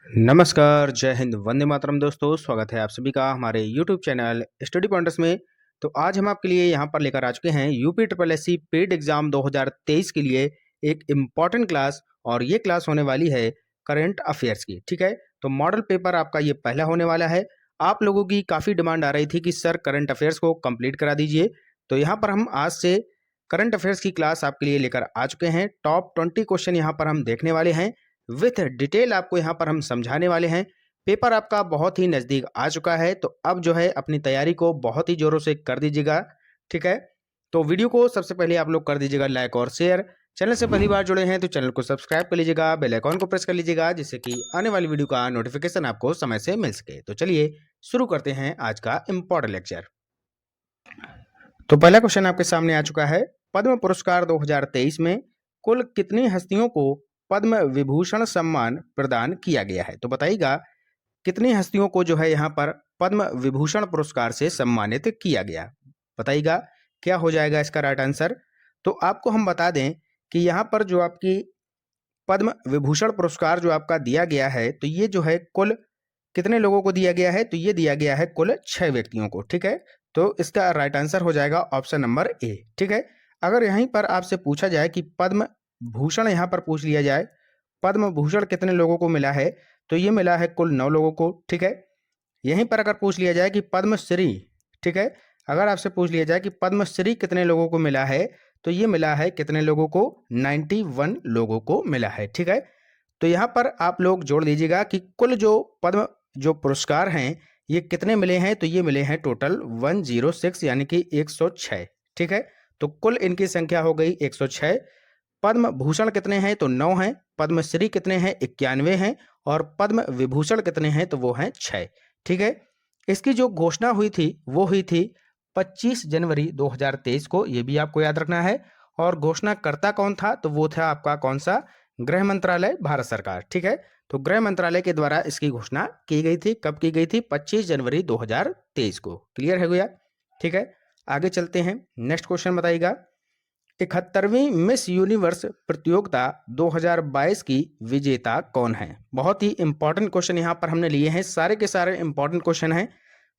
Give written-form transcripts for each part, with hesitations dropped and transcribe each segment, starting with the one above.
नमस्कार, जय हिंद, वंदे मातरम दोस्तों। स्वागत है आप सभी का हमारे यूट्यूब चैनल स्टडी पॉइंटर्स में। तो आज हम आपके लिए यहाँ पर लेकर आ चुके हैं UP triple SC paid exam 2023 के लिए एक इम्पॉर्टेंट क्लास। और ये क्लास होने वाली है करंट अफेयर्स की। ठीक है, तो मॉडल पेपर आपका ये पहला होने वाला है। आप लोगों की काफ़ी डिमांड आ रही थी कि सर करंट अफेयर्स को कंप्लीट करा दीजिए, तो यहाँ पर हम आज से करंट अफेयर्स की क्लास आपके लिए लेकर आ चुके हैं। टॉप 20 क्वेश्चन यहाँ पर हम देखने वाले हैं, विथ डिटेल आपको यहाँ पर हम समझाने वाले हैं। पेपर आपका बहुत ही नज़दीक आ चुका है, तो अब जो है अपनी तैयारी को बहुत ही ज़ोरों से कर दीजिएगा। ठीक है, तो वीडियो को सबसे पहले आप लोग कर दीजिएगा लाइक और शेयर। चैनल से पहली बार जुड़े हैं तो चैनल को सब्सक्राइब कर लीजिएगा, बेल आइकॉन को प्रेस कर लीजिएगा, जिससे कि आने वाली वीडियो का नोटिफिकेशन आपको समय से मिल सके। तो चलिए शुरू करते हैं आज का इम्पोर्टेंट लेक्चर। तो पहला क्वेश्चन आपके सामने आ चुका है। पद्म पुरस्कार 2023 में कुल कितनी हस्तियों को पद्म विभूषण सम्मान प्रदान किया गया है? तो बताइएगा कितनी हस्तियों को जो है यहाँ पर पद्म विभूषण पुरस्कार से सम्मानित किया गया। बताइएगा क्या हो जाएगा इसका राइट आंसर। तो आपको हम बता दें कि यहाँ पर जो आपकी पद्म विभूषण पुरस्कार जो आपका दिया गया है, तो ये जो है कुल कितने लोगों को दिया गया है? तो ये दिया गया है कुल 6 व्यक्तियों को। ठीक है, तो इसका राइट आंसर हो जाएगा ऑप्शन नंबर ए। ठीक है, अगर यहीं पर आपसे पूछा जाए कि पद्म भूषण यहाँ पर पूछ लिया जाए, पद्म भूषण कितने लोगों को मिला है, तो ये मिला है कुल 9 लोगों को। ठीक है, यहीं पर अगर पूछ लिया जाए कि पद्मश्री, ठीक है, अगर आपसे पूछ लिया जाए कि पद्मश्री कितने लोगों को मिला है, तो ये मिला है कितने लोगों को? 91 लोगों को मिला है। ठीक है, तो यहाँ पर आप लोग जोड़ लीजिएगा कि कुल जो पद्म जो पुरस्कार हैं ये कितने मिले हैं, तो ये मिले हैं टोटल 106 यानी कि 106। ठीक है, तो कुल इनकी संख्या हो गई 106। पद्म भूषण कितने हैं? तो 9 हैं। पद्मश्री कितने हैं? 91 हैं। और पद्म विभूषण कितने हैं? तो वो हैं 6। ठीक है, इसकी जो घोषणा हुई थी वो हुई थी 25 जनवरी 2023 को, ये भी आपको याद रखना है। और घोषणाकर्ता कौन था? तो वो था आपका कौन सा? गृह मंत्रालय, भारत सरकार। ठीक है, तो गृह मंत्रालय के द्वारा इसकी घोषणा की गई थी। कब की गई थी? 25 जनवरी 2023 को। क्लियर है गया? ठीक है, आगे चलते हैं। नेक्स्ट क्वेश्चन बताइएगा। 71वीं मिस यूनिवर्स प्रतियोगिता 2022 की विजेता कौन है? बहुत ही इंपॉर्टेंट क्वेश्चन यहाँ पर हमने लिए हैं, सारे के सारे इंपॉर्टेंट क्वेश्चन हैं।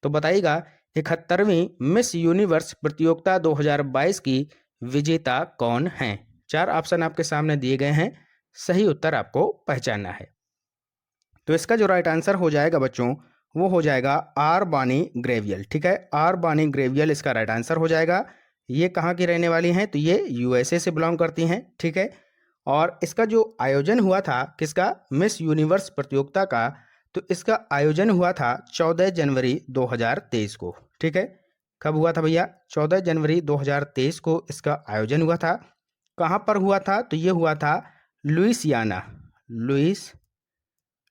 तो बताइएगा 71वीं मिस यूनिवर्स प्रतियोगिता 2022 की विजेता कौन है? 4 ऑप्शन आपके सामने दिए गए हैं, सही उत्तर आपको पहचानना है। तो इसका जो राइट आंसर हो जाएगा बच्चों, वो हो जाएगा आर बानी ग्रेवियल। ठीक है, आर बानी ग्रेवियल इसका राइट आंसर हो जाएगा। ये कहाँ की रहने वाली हैं? तो ये यूएसए से बिलोंग करती हैं। ठीक है, और इसका जो आयोजन हुआ था किसका? मिस यूनिवर्स प्रतियोगिता का, तो इसका आयोजन हुआ था 14 जनवरी 2023 को। ठीक है, कब हुआ था भैया? 14 जनवरी 2023 को इसका आयोजन हुआ था। कहाँ पर हुआ था? तो ये हुआ था लुइसियाना,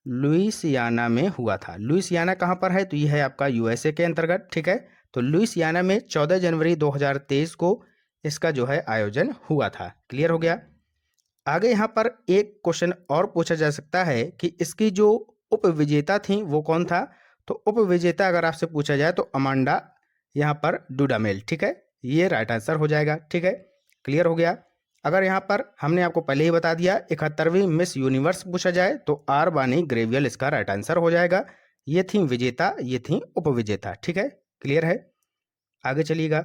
लुइसियाना में हुआ था। लुइसियाना कहाँ पर है? तो ये है आपका यूएसए के अंतर्गत। ठीक है, तो लुइसियाना में 14 जनवरी 2023 को इसका जो है आयोजन हुआ था। क्लियर हो गया? आगे यहाँ पर एक क्वेश्चन और पूछा जा सकता है कि इसकी जो उपविजेता थी वो कौन था? तो उपविजेता अगर आपसे पूछा जाए तो अमांडा यहाँ पर डुडामेल। ठीक है, ये राइट आंसर हो जाएगा। ठीक है, क्लियर हो गया? अगर यहाँ पर हमने आपको पहले ही बता दिया 71वीं मिस यूनिवर्स पूछा जाए तो आर बानी ग्रेवियल इसका राइट आंसर हो जाएगा। ये थी विजेता, ये थी उपविजेता। ठीक है, क्लियर है? आगे चलिएगा।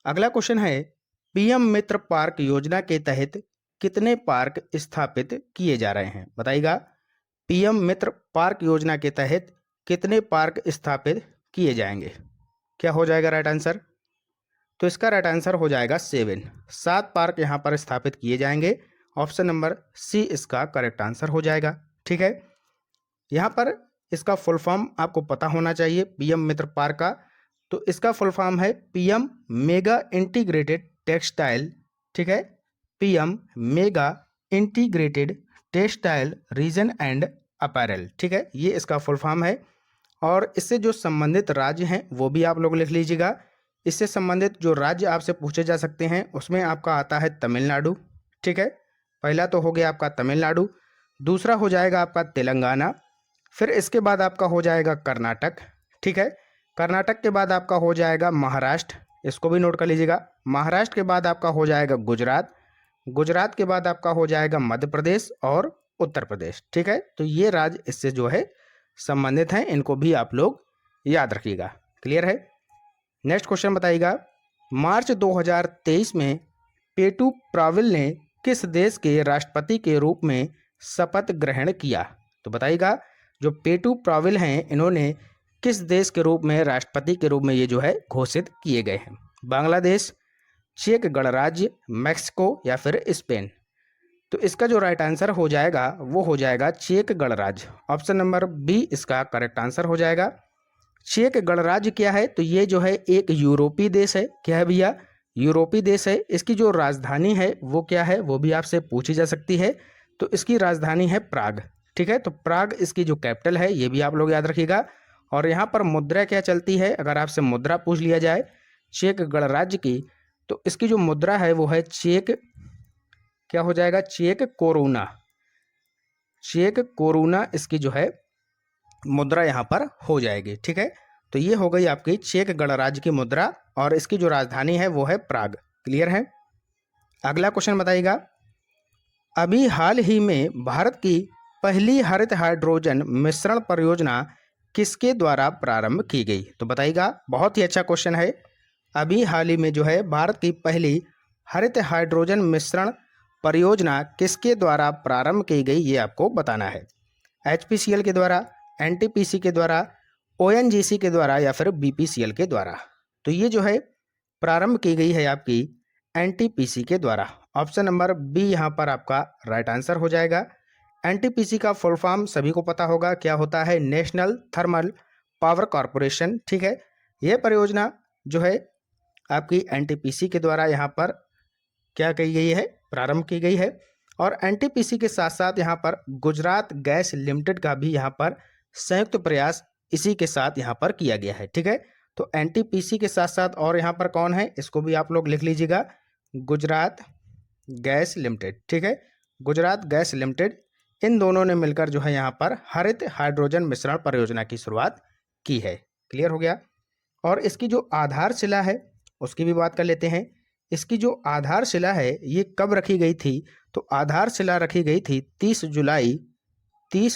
अगला क्वेश्चन है, पीएम मित्र पार्क योजना के तहत कितने पार्क स्थापित किए जा रहे हैं? बताइएगा पीएम मित्र पार्क योजना के तहत कितने पार्क स्थापित किए जाएंगे? क्या हो जाएगा राइट आंसर? तो इसका राइट आंसर हो जाएगा 7 पार्क यहाँ पर स्थापित किए जाएंगे। ऑप्शन नंबर सी इसका करेक्ट आंसर हो जाएगा। ठीक है, यहाँ पर इसका फुल फॉर्म आपको पता होना चाहिए पीएम मित्र पार्क का। तो इसका फुल फॉर्म है पीएम मेगा इंटीग्रेटेड टेक्सटाइल। ठीक है, PM mega integrated textile reason and apparel. ठीक है, ये इसका फुल फॉर्म है। और इससे जो संबंधित राज्य हैं वो भी आप लोग लिख लीजिएगा। इससे संबंधित जो राज्य आपसे पूछे जा सकते हैं उसमें आपका आता है तमिलनाडु। ठीक है, पहला तो हो गया आपका तमिलनाडु, दूसरा हो जाएगा आपका तेलंगाना, फिर इसके बाद आपका हो जाएगा कर्नाटक। ठीक है, कर्नाटक के बाद आपका हो जाएगा महाराष्ट्र, इसको भी नोट कर लीजिएगा। महाराष्ट्र के बाद आपका हो जाएगा गुजरात, गुजरात के बाद आपका हो जाएगा मध्य प्रदेश और उत्तर प्रदेश। ठीक है, तो ये राज्य इससे जो है संबंधित हैं, इनको भी आप लोग याद रखिएगा। क्लियर है। नेक्स्ट क्वेश्चन बताइएगा, मार्च 2023 में पेटू प्राविल ने किस देश के राष्ट्रपति के रूप में शपथ ग्रहण किया? तो बताइएगा, जो पेटू प्राविल हैं इन्होंने किस देश के रूप में राष्ट्रपति के रूप में ये जो है घोषित किए गए हैं? बांग्लादेश, चेक गणराज्य, मैक्सिको या फिर स्पेन? तो इसका जो राइट आंसर हो जाएगा वो हो जाएगा चेक गणराज्य। ऑप्शन नंबर बी इसका करेक्ट आंसर हो जाएगा। चेक गणराज्य क्या है? तो ये जो है एक यूरोपीय देश है। क्या है भैया? यूरोपीय देश है। इसकी जो राजधानी है वो क्या है, वो भी आपसे पूछी जा सकती है। तो इसकी राजधानी है प्राग। ठीक है, तो प्राग इसकी जो कैपिटल है, ये भी आप लोग याद रखिएगा। और यहाँ पर मुद्रा क्या चलती है, अगर आपसे मुद्रा पूछ लिया जाए चेक गणराज्य की, तो इसकी जो मुद्रा है वो है चेक, क्या हो जाएगा, चेक कोरोना। चेक कोरोना इसकी जो है मुद्रा यहाँ पर हो जाएगी। ठीक है, तो ये हो गई आपकी चेक गणराज्य की मुद्रा और इसकी जो राजधानी है वो है प्राग। क्लियर है। अगला क्वेश्चन बताइएगा, अभी हाल ही में भारत की पहली हरित हाइड्रोजन मिश्रण परियोजना किसके द्वारा प्रारंभ की गई? तो बताइएगा, बहुत ही अच्छा क्वेश्चन है। अभी हाल ही में जो है भारत की पहली हरित हाइड्रोजन मिश्रण परियोजना किसके द्वारा प्रारंभ की गई, ये आपको बताना है। HPCL के द्वारा, NTPC के द्वारा, ONGC के द्वारा या फिर BPCL के द्वारा? तो ये जो है प्रारंभ की गई है आपकी NTPC के द्वारा। ऑप्शन नंबर बी यहाँ पर आपका राइट आंसर हो जाएगा। NTPC का फुल फॉर्म सभी को पता होगा, क्या होता है, नेशनल थर्मल पावर कॉरपोरेशन। ठीक है, यह परियोजना जो है आपकी NTPC के द्वारा यहाँ पर क्या की गई है, प्रारंभ की गई है। और NTPC के साथ साथ यहाँ पर गुजरात गैस लिमिटेड का भी यहाँ पर संयुक्त प्रयास इसी के साथ यहाँ पर किया गया है। ठीक है, तो NTPC के साथ साथ और यहाँ पर कौन है, इसको भी आप लोग लिख लीजिएगा, गुजरात गैस लिमिटेड। ठीक है, गुजरात गैस लिमिटेड, इन दोनों ने मिलकर जो है यहाँ पर हरित हाइड्रोजन मिश्रण परियोजना की शुरुआत की है। क्लियर हो गया। और इसकी जो आधारशिला है उसकी भी बात कर लेते हैं। इसकी जो आधारशिला है ये कब रखी गई थी? तो आधारशिला रखी गई थी 30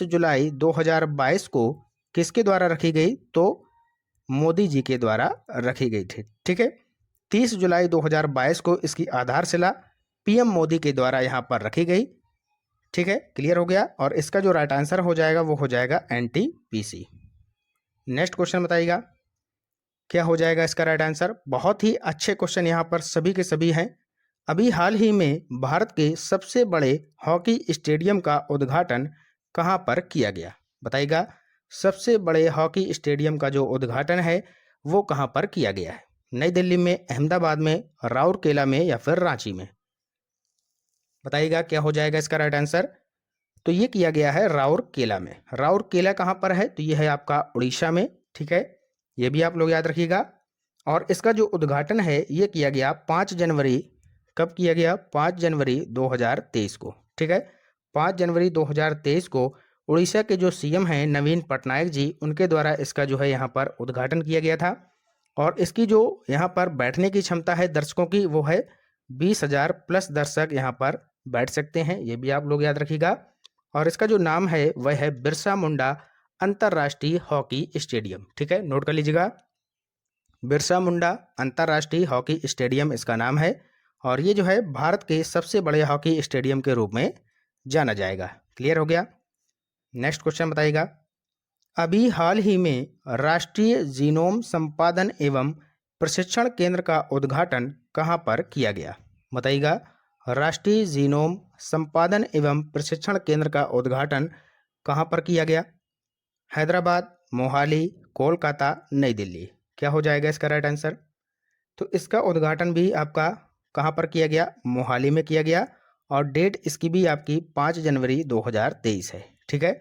जुलाई 2022 को। किसके द्वारा रखी गई? तो मोदी जी के द्वारा रखी गई थी। ठीक है, 30 जुलाई 2022 को इसकी आधारशिला PM मोदी के द्वारा यहाँ पर रखी गई। ठीक है, क्लियर हो गया। और इसका जो राइट आंसर हो जाएगा वो हो जाएगा NTPC। नेक्स्ट क्वेश्चन बताइएगा, क्या हो जाएगा इसका राइट आंसर? बहुत ही अच्छे क्वेश्चन यहाँ पर सभी के सभी हैं। अभी हाल ही में भारत के सबसे बड़े हॉकी स्टेडियम का उद्घाटन कहाँ पर किया गया? बताइएगा, सबसे बड़े हॉकी स्टेडियम का जो उद्घाटन है वो कहाँ पर किया गया है? नई दिल्ली में, अहमदाबाद में, राउरकेला में या फिर रांची में? बताइएगा, क्या हो जाएगा इसका राइट आंसर? तो ये किया गया है राउरकेला में। राउरकेला कहाँ पर है? तो ये है आपका उड़ीसा में। ठीक है, ये भी आप लोग याद रखिएगा। और इसका जो उद्घाटन है ये किया गया 5 जनवरी, कब किया गया? 5 जनवरी 2023 को। ठीक है, 5 जनवरी 2023 को उड़ीसा के जो CM हैं नवीन पटनायक जी, उनके द्वारा इसका जो है यहाँ पर उद्घाटन किया गया था। और इसकी जो यहाँ पर बैठने की क्षमता है दर्शकों की वो है 20,000 प्लस दर्शक यहाँ पर बैठ सकते हैं, ये भी आप लोग याद रखिएगा। और इसका जो नाम है वह है बिरसा मुंडा अंतर्राष्ट्रीय हॉकी स्टेडियम। ठीक है, नोट कर लीजिएगा, बिरसा मुंडा अंतर्राष्ट्रीय हॉकी स्टेडियम इसका नाम है। और ये जो है भारत के सबसे बड़े हॉकी स्टेडियम के रूप में जाना जाएगा। क्लियर हो गया। नेक्स्ट क्वेश्चन बताइएगा, अभी हाल ही में राष्ट्रीय जीनोम संपादन एवं प्रशिक्षण केंद्र का उद्घाटन कहाँ पर किया गया? बताइएगा, राष्ट्रीय जीनोम संपादन एवं प्रशिक्षण केंद्र का उद्घाटन कहाँ पर किया गया? हैदराबाद, मोहाली, कोलकाता, नई दिल्ली? क्या हो जाएगा इसका राइट आंसर? तो इसका उद्घाटन भी आपका कहाँ पर किया गया? मोहाली में किया गया। और डेट इसकी भी आपकी 5 जनवरी 2023 है। ठीक है,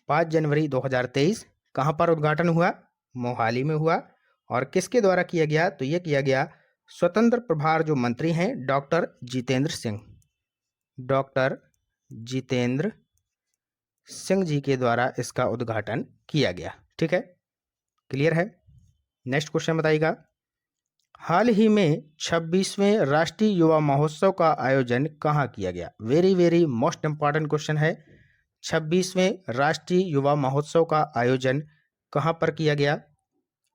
5 जनवरी 2023 कहाँ पर उद्घाटन हुआ? मोहाली में हुआ। और किसके द्वारा किया गया? तो ये किया गया स्वतंत्र प्रभार जो मंत्री हैं डॉक्टर जितेंद्र सिंह जी के द्वारा इसका उद्घाटन किया गया। ठीक है, क्लियर है। नेक्स्ट क्वेश्चन बताइएगा, हाल ही में 26वें राष्ट्रीय युवा महोत्सव का आयोजन कहाँ किया गया? Very very most important question है। 26वें राष्ट्रीय युवा महोत्सव का आयोजन कहाँ पर किया गया?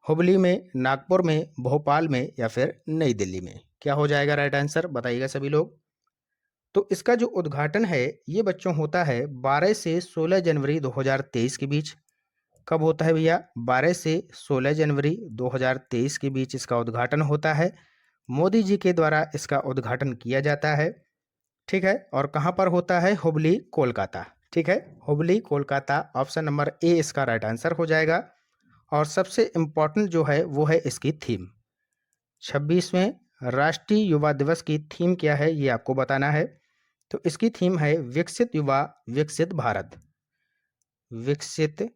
हुबली में, नागपुर में, भोपाल में या फिर नई दिल्ली में? क्या हो जाएगा राइट आंसर, बताइएगा सभी लोग। तो इसका जो उद्घाटन है ये बच्चों होता है 12 से 16 जनवरी 2023 के बीच। कब होता है भैया? 12 से 16 जनवरी 2023 के बीच इसका उद्घाटन होता है। मोदी जी के द्वारा इसका उद्घाटन किया जाता है, ठीक है। और कहाँ पर होता है? हुबली, कोलकाता, ठीक है। Hubli, Kolkata, option number A इसका राइट आंसर हो जाएगा। और सबसे इम्पॉर्टेंट जो है वो है इसकी थीम। 26वें राष्ट्रीय युवा दिवस की थीम क्या है ये आपको बताना है। तो इसकी थीम है विकसित युवा विकसित भारत। विकसित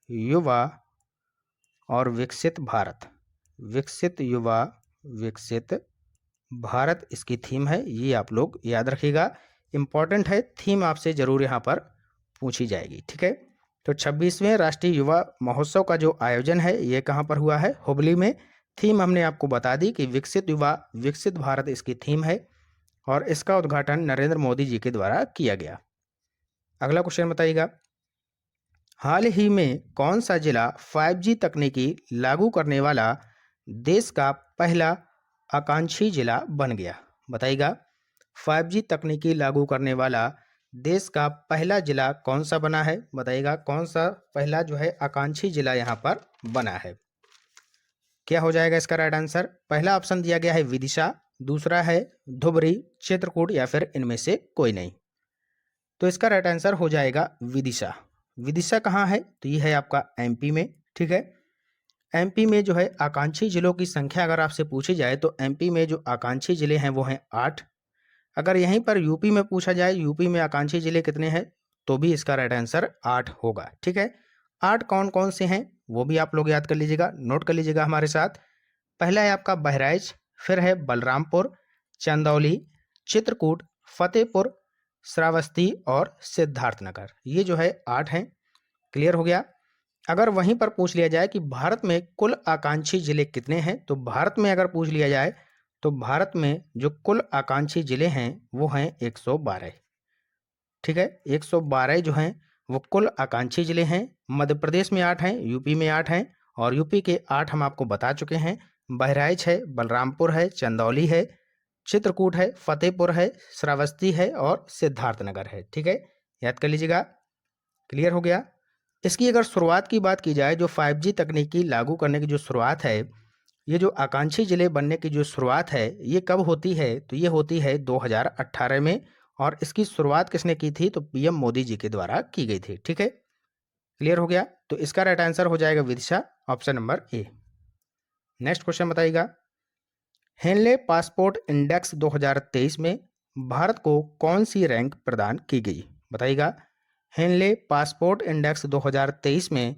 युवा और विकसित भारत, विकसित युवा विकसित भारत इसकी थीम है। ये आप लोग याद रखिएगा, इंपॉर्टेंट है, थीम आपसे जरूर यहाँ पर पूछी जाएगी, ठीक है। तो 26वें राष्ट्रीय युवा महोत्सव का जो आयोजन है ये कहाँ पर हुआ है? हुबली में। थीम हमने आपको बता दी कि विकसित युवा विकसित भारत इसकी थीम है और इसका उद्घाटन नरेंद्र मोदी जी के द्वारा किया गया। अगला क्वेश्चन बताइएगा, हाल ही में कौन सा जिला 5G तकनीकी लागू करने वाला देश का पहला आकांक्षी जिला बन गया? बताइएगा, 5G तकनीकी लागू करने वाला देश का पहला जिला कौन सा बना है? बताइएगा, कौन सा पहला जो है आकांक्षी जिला यहाँ पर बना है? क्या हो जाएगा इसका राइट आंसर? पहला ऑप्शन दिया गया है विदिशा, दूसरा है धुबरी, चित्रकूट या फिर इनमें से कोई नहीं। तो इसका राइट आंसर हो जाएगा विदिशा। विदिशा कहाँ है? तो ये है आपका एमपी में, ठीक है। एमपी में जो है आकांक्षी जिलों की संख्या अगर आपसे पूछी जाए तो एमपी में जो आकांक्षी जिले हैं वो हैं 8। अगर यहीं पर यूपी में पूछा जाए यूपी में आकांक्षी जिले कितने हैं तो भी इसका राइट आंसर 8 होगा, ठीक है। 8 कौन कौन से हैं वो भी आप लोग याद कर लीजिएगा, नोट कर लीजिएगा हमारे साथ। पहला है आपका बहराइच, फिर है बलरामपुर, चंदौली, चित्रकूट, फतेहपुर, श्रावस्ती और सिद्धार्थनगर। ये जो है 8 हैं। क्लियर हो गया। अगर वहीं पर पूछ लिया जाए कि भारत में कुल आकांक्षी जिले कितने हैं तो भारत में अगर पूछ लिया जाए तो भारत में जो कुल आकांक्षी जिले हैं वो हैं 112, ठीक है। 112 जो हैं वो कुल आकांक्षी जिले हैं। मध्य प्रदेश में 8 हैं, यूपी में 8 हैं और यूपी के 8 हम आपको बता चुके हैं। बहराइच है, बलरामपुर है, चंदौली है, चित्रकूट है, फतेहपुर है, श्रावस्ती है और सिद्धार्थनगर है, ठीक है। याद कर लीजिएगा। क्लियर हो गया। इसकी अगर शुरुआत की बात की जाए, जो 5G तकनीकी लागू करने की जो शुरुआत है, ये जो आकांक्षी जिले बनने की जो शुरुआत है ये कब होती है? तो ये होती है 2018 में। और इसकी शुरुआत किसने की थी? तो पीएम मोदी जी के द्वारा की गई थी, ठीक है। क्लियर हो गया। तो इसका राइट आंसर हो जाएगा Vidisha, option number A. Next question बताइएगा, हेनले पासपोर्ट इंडेक्स 2023 में भारत को कौन सी रैंक प्रदान की गई? बताइएगा, हेनले पासपोर्ट इंडेक्स 2023 में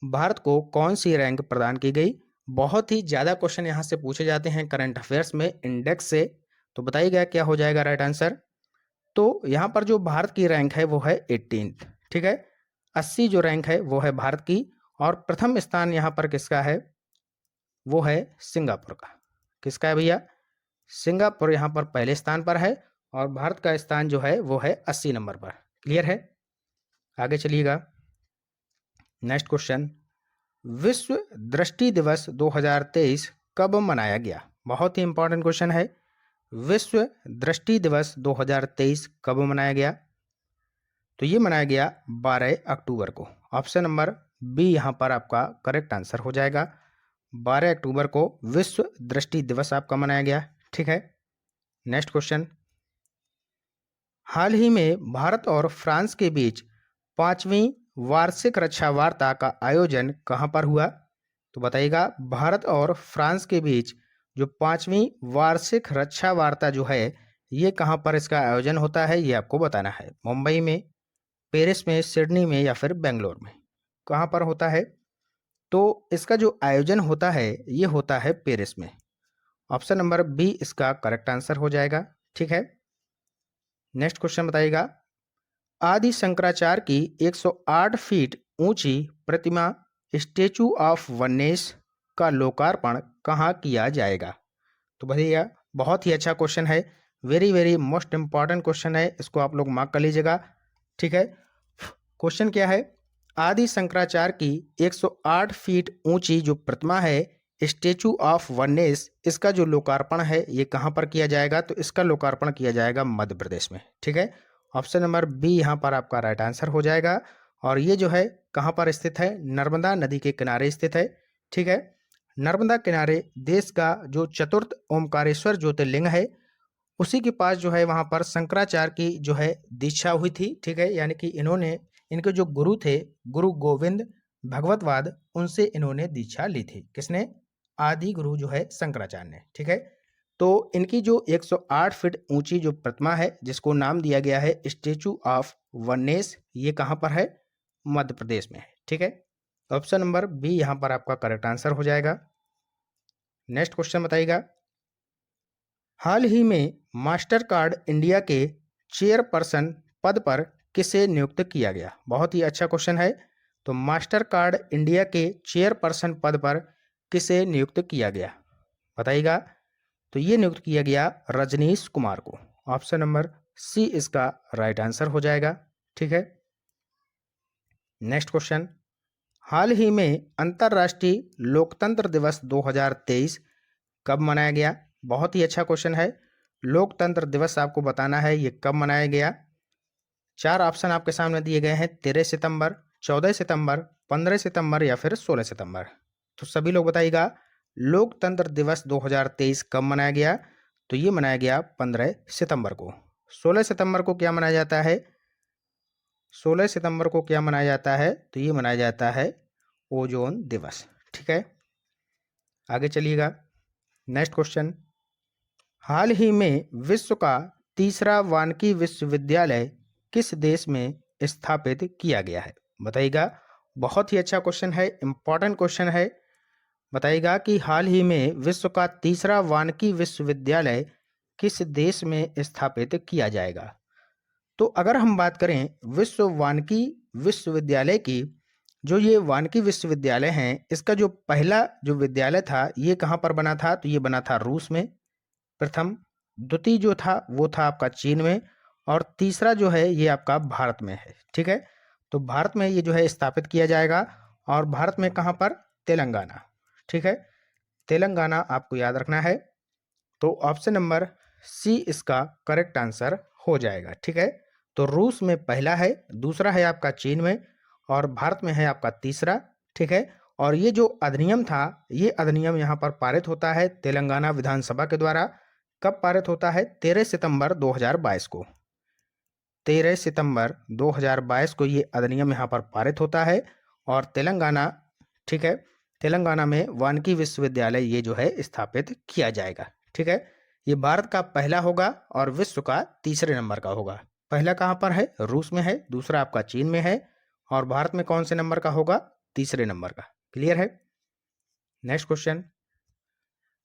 भारत को कौन सी रैंक प्रदान की गई? बहुत ही ज़्यादा क्वेश्चन यहाँ से पूछे जाते हैं करंट अफेयर्स में इंडेक्स से। तो बताइएगा क्या हो जाएगा राइट आंसर? तो यहाँ पर जो भारत की रैंक है वो है 18th, ठीक है। 80 जो रैंक है वो है भारत की और प्रथम स्थान यहाँ पर किसका है? वो है सिंगापुर का। किसका है भैया? सिंगापुर यहाँ पर पहले स्थान पर है और भारत का स्थान जो है वो है 80 नंबर पर। क्लियर है। आगे चलिएगा। नेक्स्ट क्वेश्चन, विश्व दृष्टि दिवस 2023 कब मनाया गया? बहुत ही इंपॉर्टेंट क्वेश्चन है। विश्व दृष्टि दिवस 2023 कब मनाया गया? तो ये मनाया गया 12 अक्टूबर को। ऑप्शन नंबर बी यहाँ पर आपका करेक्ट आंसर हो जाएगा। 12 अक्टूबर को विश्व दृष्टि दिवस आपका मनाया गया, ठीक है। नेक्स्ट क्वेश्चन, हाल ही में भारत और फ्रांस के बीच 5वीं वार्षिक रक्षा वार्ता का आयोजन कहाँ पर हुआ? तो बताइएगा, भारत और फ्रांस के बीच जो 5वीं वार्षिक रक्षा वार्ता जो है ये कहाँ पर इसका आयोजन होता है ये आपको बताना है। मुंबई में, पेरिस में, सिडनी में या फिर बेंगलोर में? कहाँ पर होता है? तो इसका जो आयोजन होता है ये होता है पेरिस में। ऑप्शन नंबर बी इसका करेक्ट आंसर हो जाएगा, ठीक है। नेक्स्ट क्वेश्चन बताइएगा, आदि शंकराचार्य की 108 फीट ऊंची प्रतिमा स्टेचू ऑफ वननेस का लोकार्पण कहाँ किया जाएगा? तो भैया बहुत ही अच्छा क्वेश्चन है, very very most important question है, इसको आप लोग मार्क कर लीजिएगा, ठीक है। क्वेश्चन क्या है, आदि शंकराचार्य की 108 फीट ऊंची जो प्रतिमा है स्टेचू ऑफ वननेस, इसका जो लोकार्पण है ये कहाँ पर किया जाएगा? तो इसका लोकार्पण किया जाएगा मध्य प्रदेश में। ठीक है, ऑप्शन नंबर बी यहाँ पर आपका राइट आंसर हो जाएगा। और ये जो है कहाँ पर स्थित है? नर्मदा नदी के किनारे स्थित है। ठीक है, नर्मदा किनारे देश का जो चतुर्थ ओमकारेश्वर ज्योतिर्लिंग है उसी के पास जो है वहाँ पर शंकराचार्य की जो है दीक्षा हुई थी। ठीक है, यानी कि इन्होंने, इनके जो गुरु थे गुरु गोविंद भगवतवाद, उनसे इन्होंने दीक्षा ली थी। किसने? आदि गुरु जो है शंकराचार्य ने। ठीक है, तो इनकी जो 108 फीट ऊंची जो प्रतिमा है जिसको नाम दिया गया है स्टेचू ऑफ वननेस, ये कहाँ पर है? मध्य प्रदेश में है। ठीक है, ऑप्शन नंबर बी यहाँ पर आपका करेक्ट आंसर हो जाएगा। नेक्स्ट क्वेश्चन बताइएगा, हाल ही में मास्टर कार्ड इंडिया के चेयरपर्सन पद पर किसे नियुक्त किया गया? बहुत ही अच्छा क्वेश्चन है। तो मास्टर कार्ड इंडिया के चेयरपर्सन पद पर किसे नियुक्त किया गया बताइएगा? तो ये नियुक्त किया गया रजनीश कुमार को। ऑप्शन नंबर सी इसका राइट आंसर हो जाएगा। ठीक है, नेक्स्ट क्वेश्चन, हाल ही में अंतर्राष्ट्रीय लोकतंत्र दिवस 2023 कब मनाया गया? बहुत ही अच्छा क्वेश्चन है। लोकतंत्र दिवस आपको बताना है ये कब मनाया गया। 4 ऑप्शन आपके सामने दिए गए हैं, 13 सितंबर, 14 सितंबर, 15 सितंबर या फिर 16 सितंबर। तो सभी लोग बताइएगा लोकतंत्र दिवस 2023 कब मनाया गया? तो ये मनाया गया 15 सितंबर को। 16 सितंबर को क्या मनाया जाता है? 16 सितंबर को क्या मनाया जाता है? तो ये मनाया जाता है ओजोन दिवस। ठीक है, आगे चलिएगा। नेक्स्ट क्वेश्चन, हाल ही में विश्व का तीसरा वानिकी विश्वविद्यालय किस देश में स्थापित किया गया है? बताइएगा, बहुत ही अच्छा क्वेश्चन है, इंपॉर्टेंट क्वेश्चन है। बताइएगा कि हाल ही में विश्व का तीसरा वानिकी विश्वविद्यालय किस देश में स्थापित किया जाएगा? तो अगर हम बात करें विश्व वानिकी विश्वविद्यालय की, जो ये वानिकी विश्वविद्यालय हैं, इसका जो पहला जो विद्यालय था ये कहाँ पर बना था? तो ये बना था रूस में प्रथम, द्वितीय जो था वो था आपका चीन में, और तीसरा जो है ये आपका भारत में है। ठीक है, तो भारत में ये जो है स्थापित किया जाएगा। और भारत में कहाँ पर? तेलंगाना। ठीक है, तेलंगाना आपको याद रखना है। तो ऑप्शन नंबर सी इसका करेक्ट आंसर हो जाएगा। ठीक है, तो रूस में पहला है, दूसरा है आपका चीन में, और भारत में है आपका तीसरा। ठीक है, और ये जो अधिनियम था ये अधिनियम यहाँ पर पारित होता है तेलंगाना विधानसभा के द्वारा। कब पारित होता है? 13 सितंबर 2022 को। 13 सितंबर 2022 को ये अधिनियम यहाँ पर पारित होता है और तेलंगाना, ठीक है, तेलंगाना में वानिकी विश्वविद्यालय ये जो है स्थापित किया जाएगा। ठीक है, ये भारत का पहला होगा और विश्व का तीसरे नंबर का होगा। पहला कहाँ पर है? रूस में है, दूसरा आपका चीन में है, और भारत में कौन से नंबर का होगा? तीसरे नंबर का। क्लियर है? नेक्स्ट क्वेश्चन,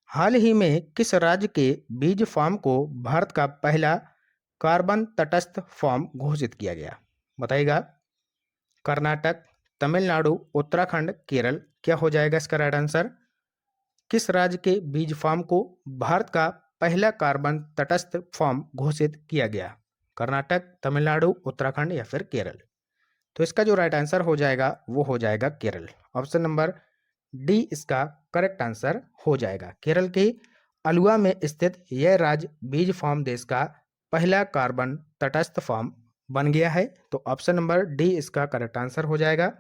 हाल ही में किस राज्य के बीज फार्म को भारत का पहला कार्बन तटस्थ फार्म घोषित किया गया? बताइएगा, कर्नाटक, तमिलनाडु, उत्तराखंड, केरल, क्या हो जाएगा इसका राइट आंसर? किस राज्य के बीज फार्म को भारत का पहला कार्बन तटस्थ फार्म घोषित किया गया? कर्नाटक, तमिलनाडु, उत्तराखंड या फिर केरल? तो इसका जो राइट आंसर हो जाएगा वो हो जाएगा केरल। ऑप्शन नंबर डी इसका करेक्ट आंसर हो जाएगा। केरल के अलुवा में स्थित यह राज्य बीज फार्म देश का पहला कार्बन तटस्थ फार्म बन गया है। तो ऑप्शन नंबर डी इसका करेक्ट आंसर हो जाएगा।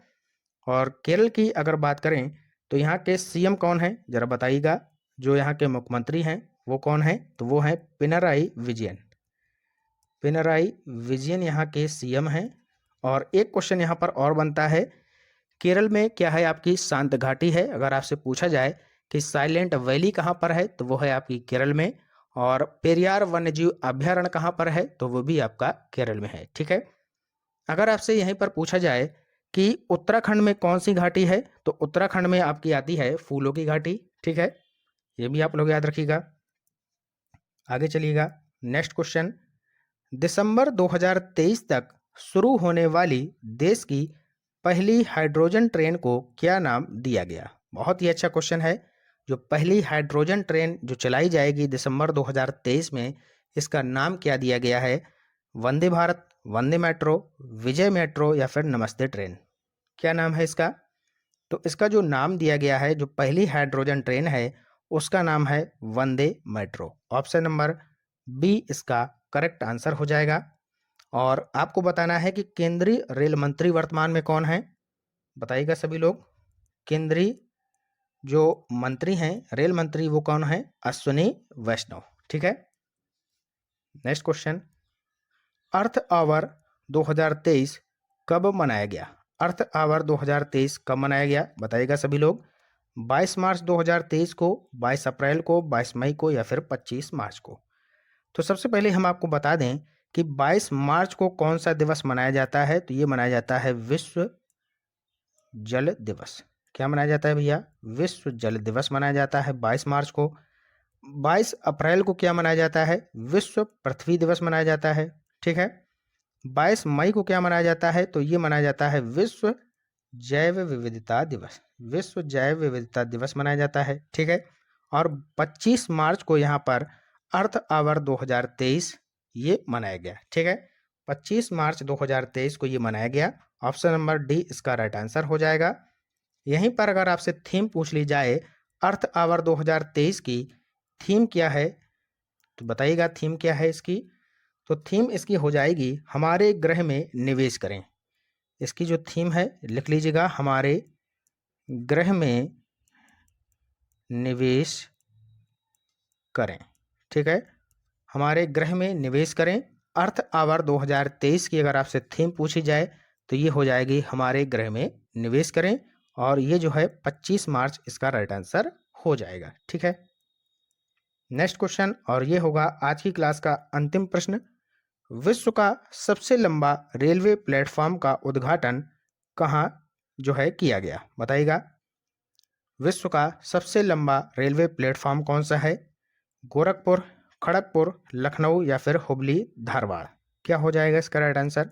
और केरल की अगर बात करें तो यहाँ के सीएम कौन है जरा बताइएगा? जो यहाँ के मुख्यमंत्री हैं वो कौन है? तो वो है पिनराई विजयन। पिनराई विजयन यहाँ के सीएम हैं। और एक क्वेश्चन यहाँ पर और बनता है, केरल में क्या है? आपकी शांत घाटी है। अगर आपसे पूछा जाए कि साइलेंट वैली कहाँ पर है तो वो है आपकी केरल में। और पेरियार वन्यजीव अभ्यारण्य कहाँ पर है तो वो भी आपका केरल में है। ठीक है, अगर आपसे यहीं पर पूछा जाए कि उत्तराखंड में कौन सी घाटी है तो उत्तराखंड में आपकी आती है फूलों की घाटी। ठीक है, ये भी आप लोग याद रखिएगा। आगे चलिएगा। नेक्स्ट क्वेश्चन, दिसंबर 2023 तक शुरू होने वाली देश की पहली हाइड्रोजन ट्रेन को क्या नाम दिया गया? बहुत ही अच्छा क्वेश्चन है। जो पहली हाइड्रोजन ट्रेन जो चलाई जाएगी दिसंबर 2023 में, इसका नाम क्या दिया गया है वंदे भारत, वंदे मेट्रो, विजय मेट्रो या फिर नमस्ते ट्रेन? क्या नाम है इसका? तो इसका जो नाम दिया गया है, जो पहली हाइड्रोजन ट्रेन है, उसका नाम है वंदे मेट्रो। ऑप्शन नंबर बी इसका करेक्ट आंसर हो जाएगा। और आपको बताना है कि केंद्रीय रेल मंत्री वर्तमान में कौन है? बताइएगा सभी लोग। केंद्रीय जो मंत्री हैं, रेल मंत्री, वो कौन है? अश्विनी वैष्णव। ठीक है। नेक्स्ट क्वेश्चन, अर्थ आवर 2023 कब मनाया गया? अर्थ आवर 2023 कब मनाया गया? बताइएगा सभी लोग। 22 मार्च 2023 को, 22 अप्रैल को, 22 मई को या फिर 25 मार्च को? तो सबसे पहले हम आपको बता दें कि 22 मार्च को कौन सा दिवस मनाया जाता है? तो ये मनाया जाता है विश्व जल दिवस। क्या मनाया जाता है भैया? विश्व जल दिवस मनाया जाता है 22 मार्च को। 22 अप्रैल को क्या मनाया जाता है? विश्व पृथ्वी दिवस मनाया जाता है। ठीक है। 22 मई को क्या मनाया जाता है? तो ये मनाया जाता है विश्व जैव विविधता दिवस। विश्व जैव विविधता दिवस मनाया जाता है। ठीक है। और 25 मार्च को यहाँ पर अर्थ आवर 2023 ये मनाया गया। ठीक है। 25 मार्च 2023 को ये मनाया गया। ऑप्शन नंबर डी इसका राइट आंसर हो जाएगा। यहीं पर अगर आपसे थीम पूछ ली जाए, अर्थ आवर 2023 की थीम क्या है, तो बताइएगा थीम क्या है इसकी? तो थीम इसकी हो जाएगी हमारे ग्रह में निवेश करें। इसकी जो थीम है लिख लीजिएगा, हमारे ग्रह में निवेश करें। ठीक है। हमारे ग्रह में निवेश करें। अर्थ आवर 2023 की अगर आपसे थीम पूछी जाए तो ये हो जाएगी हमारे ग्रह में निवेश करें। और ये जो है 25 मार्च इसका राइट आंसर हो जाएगा। ठीक है। नेक्स्ट क्वेश्चन, और ये होगा आज की क्लास का अंतिम प्रश्न। विश्व का सबसे लंबा रेलवे प्लेटफॉर्म का उद्घाटन कहाँ जो है किया गया? बताइएगा। विश्व का सबसे लंबा रेलवे प्लेटफॉर्म कौन सा है? गोरखपुर, खड़गपुर, लखनऊ या फिर हुबली धारवाड़? क्या हो जाएगा इसका राइट आंसर?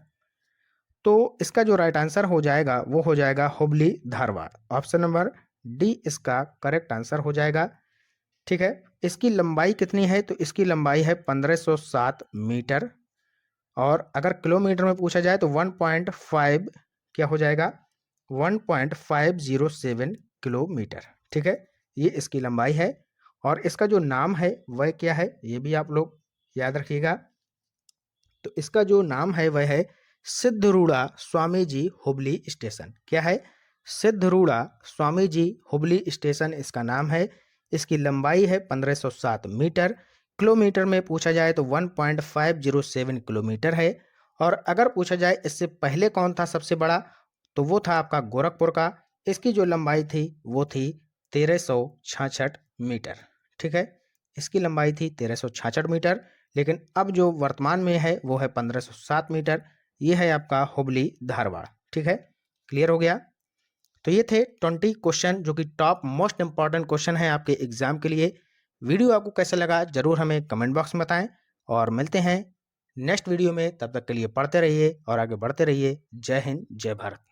तो इसका जो राइट आंसर हो जाएगा वो हो जाएगा Hubli Dharwad. Option number D इसका करेक्ट आंसर हो जाएगा। ठीक है। इसकी लंबाई कितनी है? तो इसकी लंबाई है 1507 मीटर। और अगर किलोमीटर में पूछा जाए तो 1.5 क्या हो जाएगा? 1.507 किलोमीटर। ठीक है। ये इसकी लंबाई है। और इसका जो नाम है वह क्या है, ये भी आप लोग याद रखिएगा। तो इसका जो नाम है वह है सिद्धरूढ़ा स्वामी जी हुबली स्टेशन। क्या है? सिद्धरूढ़ा स्वामी जी हुबली स्टेशन इसका नाम है। इसकी लंबाई है 1507 मीटर। किलोमीटर में पूछा जाए तो 1.507 किलोमीटर है। और अगर पूछा जाए इससे पहले कौन था सबसे बड़ा, तो वो था आपका गोरखपुर का। इसकी जो लंबाई थी वो थी 1366 मीटर। ठीक है। इसकी लंबाई थी 1366 मीटर। लेकिन अब जो वर्तमान में है वो है 1507 मीटर। ये है आपका हुबली धारवाड़। ठीक है। क्लियर हो गया? तो ये थे 20 क्वेश्चन जो कि टॉप मोस्ट इंपॉर्टेंट क्वेश्चन है आपके एग्जाम के लिए। वीडियो आपको कैसा लगा जरूर हमें कमेंट बॉक्स में बताएं। और मिलते हैं नेक्स्ट वीडियो में। तब तक के लिए पढ़ते रहिए और आगे बढ़ते रहिए। जय हिंद, जय भारत।